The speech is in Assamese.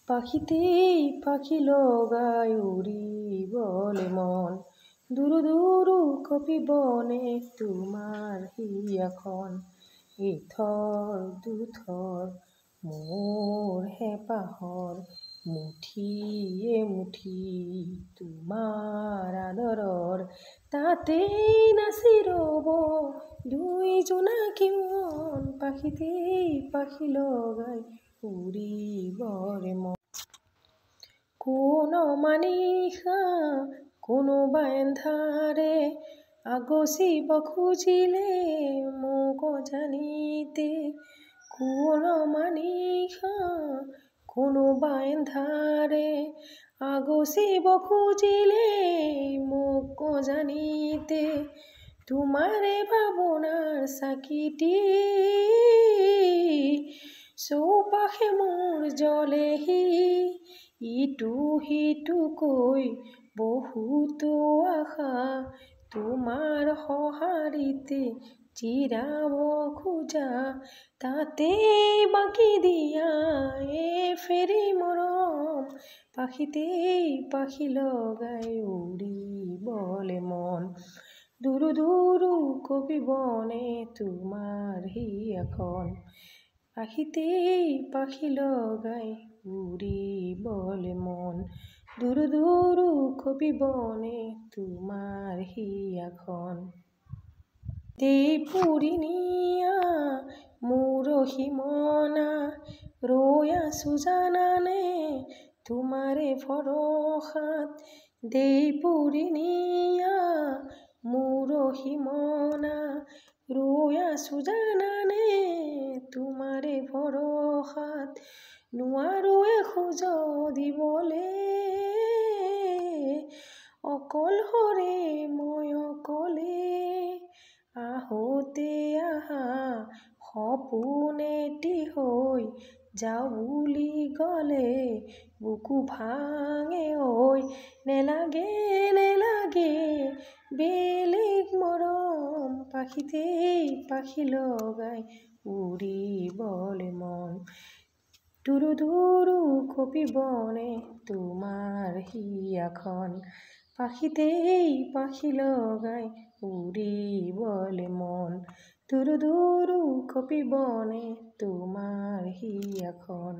পাখিতেই পাখি লগাই উড়িবলে মন। দুৰু দুৰু কপি বনে তোমাৰ হিয়াখন। এথৰ দুথৰ মোৰ হেঁপাহৰ মুঠিয়ে মুঠি তোমাৰ আদৰৰ। তাতেই নাচি ৰ'ব দুই জোনাকী মন। পাখিতেই পাখি লগাই উড়িবলে মন। কোনোবা নিশা কোনোবা এন্ধাৰে আগচিব খুজিলে মোক অজানিতে। কোনোবা নিশা কোনোবা এন্ধাৰে আগচিব খুজিলে মোক অজানিতে। তোমাৰে ভাৱনাৰ চাকিটি চৌপাশে মোৰ জ্বলেহি। ইটো সিটোকৈ বহুতো আশা তোমাৰ সঁহাৰিতে জিৰাব খোজা। তাতেই বাকি দিয়া এফেৰি মৰম। পাখিতেই পাখি লগাই উড়িবলে মন। দুৰু দুৰু কপি বনে তোমাৰ হিয়াখন। পাখিতেই পাখি লগাই উড়িবলে মন। দুৰু দুৰু কপি বনে তোমাৰ হিয়াখন। দেই পুৰি নিয়া মূৰহি মনা ৰৈ আছো জানানে তোমাৰে ভৰসাত। দেই পুৰি নিয়া মূৰহি মনা ৰৈ আছো জানানে তোমাৰে ভৰসাত। নোৱাৰো এখোজ দিবলে অকলশৰে মই অকলে। আহোঁতে আহা সপোন এটি হৈ যাওঁ বুলি গ'লে বুকু ভাঙে ঐ। নেলাগে নেলাগে বেলেগ মৰম। পাখিতেই পাখি লগাই উড়িবলে মন। দুৰু দুৰু কপি বনে তোমাৰ হিয়াখন। পাখিতেই পাখি লগাই উড়িবলে মন। দুৰু দুৰু কপি বনে তোমাৰ হিয়াখন।